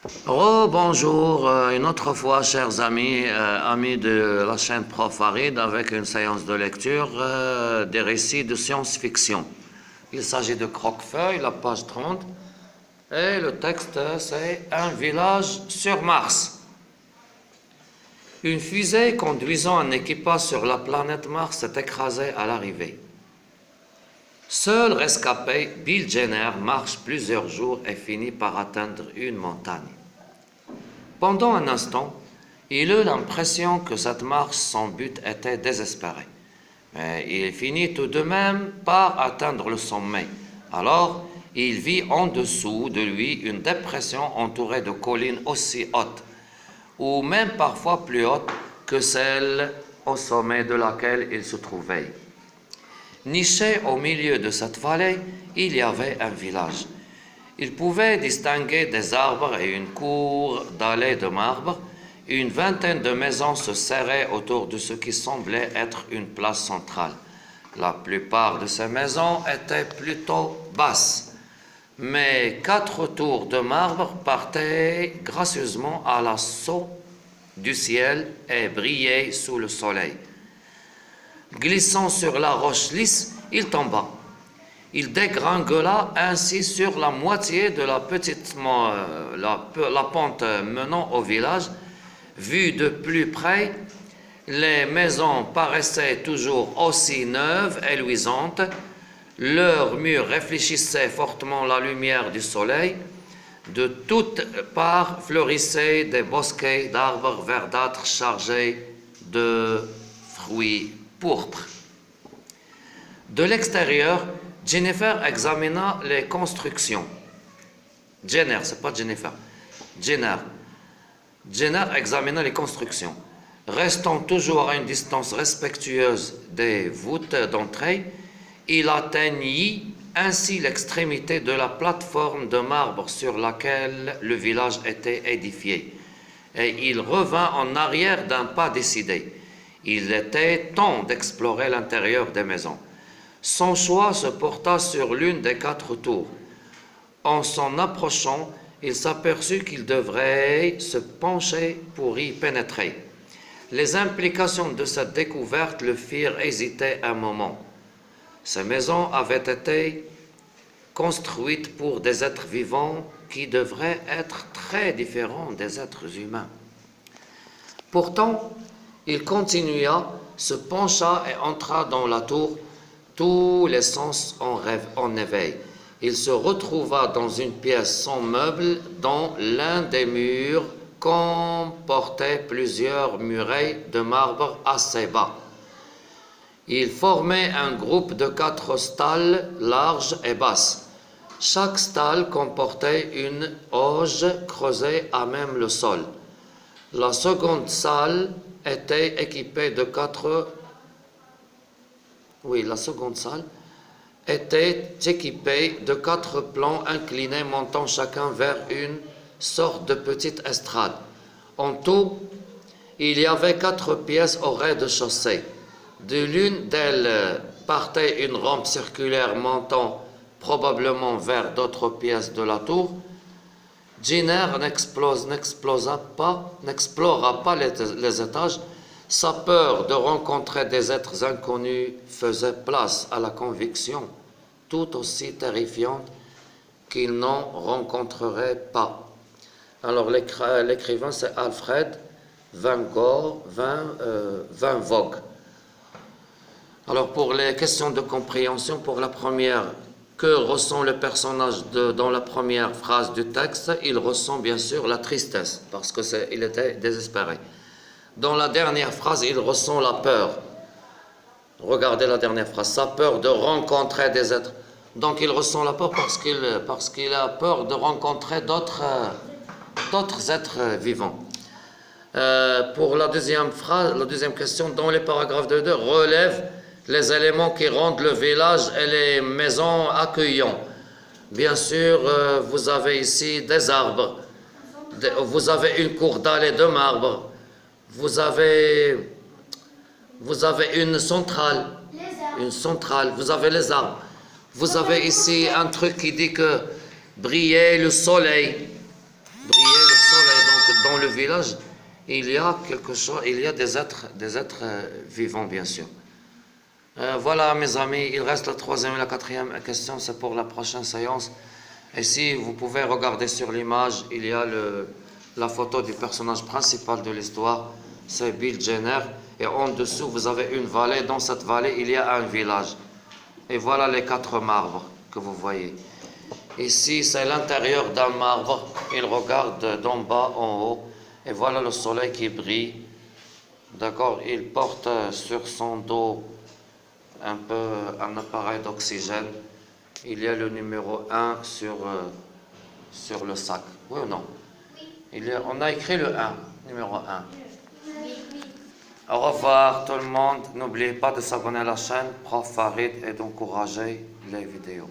Bonjour, une autre fois, chers amis, amis de la chaîne Prof Farid, avec une séance de lecture des récits de science-fiction. Il s'agit de Croquefeuille, la page 30, et le texte c'est Un village sur Mars. Une fusée conduisant un équipage sur la planète Mars s'est écrasée à l'arrivée. Seul rescapé, Bill Jenner marche plusieurs jours et finit par atteindre une montagne. Pendant un instant, il eut l'impression que cette marche, son but était désespéré. Mais il finit tout de même par atteindre le sommet. Alors, il vit en dessous de lui une dépression entourée de collines aussi hautes, ou même parfois plus hautes que celle au sommet de laquelle il se trouvait. Niché au milieu de cette vallée, il y avait un village. Il pouvait distinguer des arbres et une cour d'allées de marbre. Une vingtaine de maisons se serraient autour de ce qui semblait être une place centrale. La plupart de ces maisons étaient plutôt basses, mais 4 tours de marbre partaient gracieusement à l'assaut du ciel et brillaient sous le soleil. Glissant sur la roche lisse, il tomba. Il dégringola ainsi sur la moitié de la pente menant au village. Vu de plus près, les maisons paraissaient toujours aussi neuves et luisantes. Leurs murs réfléchissaient fortement la lumière du soleil. De toutes parts fleurissaient des bosquets d'arbres verdâtres chargés de fruits pourpre. De l'extérieur, Jennifer examina les constructions. Jenner, c'est pas Jennifer. Jenner examina les constructions. Restant toujours à une distance respectueuse des voûtes d'entrée, il atteignit ainsi l'extrémité de la plateforme de marbre sur laquelle le village était édifié. Et il revint en arrière d'un pas décidé. Il était temps d'explorer l'intérieur des maisons. Son choix se porta sur l'une des 4 tours. En s'en approchant, il s'aperçut qu'il devrait se pencher pour y pénétrer. Les implications de cette découverte le firent hésiter un moment. Ces maisons avaient été construites pour des êtres vivants qui devraient être très différents des êtres humains. Pourtant, il continua, se pencha et entra dans la tour, tous les sens en éveil. Il se retrouva dans une pièce sans meubles dont l'un des murs comportait plusieurs murailles de marbre assez bas. Il formait un groupe de 4 stalles larges et basses. Chaque stalle comportait une auge creusée à même le sol. La seconde salle était équipée de 4 plans inclinés montant chacun vers une sorte de petite estrade. En tout, il y avait 4 pièces au rez-de-chaussée. De l'une d'elles partait une rampe circulaire montant probablement vers d'autres pièces de la tour. Jenner n'explora pas les étages. Sa peur de rencontrer des êtres inconnus faisait place à la conviction, tout aussi terrifiante, qu'il n'en rencontrerait pas. Alors l'écrivain c'est Alfred Van Vogt. Alors pour les questions de compréhension, pour la première, que ressent le personnage dans la première phrase du texte? Il ressent bien sûr la tristesse, parce qu'il était désespéré. Dans la dernière phrase, il ressent la peur. Regardez la dernière phrase, sa peur de rencontrer des êtres. Donc il ressent la peur parce qu'il a peur de rencontrer d'autres êtres vivants. Pour la deuxième phrase, la deuxième question, dans les paragraphes 2, relève les éléments qui rendent le village et les maisons accueillants. Bien sûr, vous avez ici des arbres, vous avez une cour d'allées de marbre, vous avez une centrale, vous avez les arbres. Vous avez ici un truc qui dit que brillait le soleil. Brillait le dans le village, il y a quelque chose, il y a des êtres vivants, bien sûr. Voilà, mes amis, il reste la troisième et la quatrième question, c'est pour la prochaine séance. Et si vous pouvez regarder sur l'image, il y a la photo du personnage principal de l'histoire, c'est Bill Jenner. Et en dessous, vous avez une vallée. Dans cette vallée, il y a un village. Et voilà les 4 marbres que vous voyez. Ici, c'est l'intérieur d'un marbre. Il regarde d'en bas en haut. Et voilà le soleil qui brille. D'accord? Il porte sur son dos un appareil d'oxygène. Il y a le numéro 1 sur le sac. Oui ou non? On a écrit le 1, numéro 1. Au revoir tout le monde. N'oubliez pas de s'abonner à la chaîne Prof Farid et d'encourager les vidéos.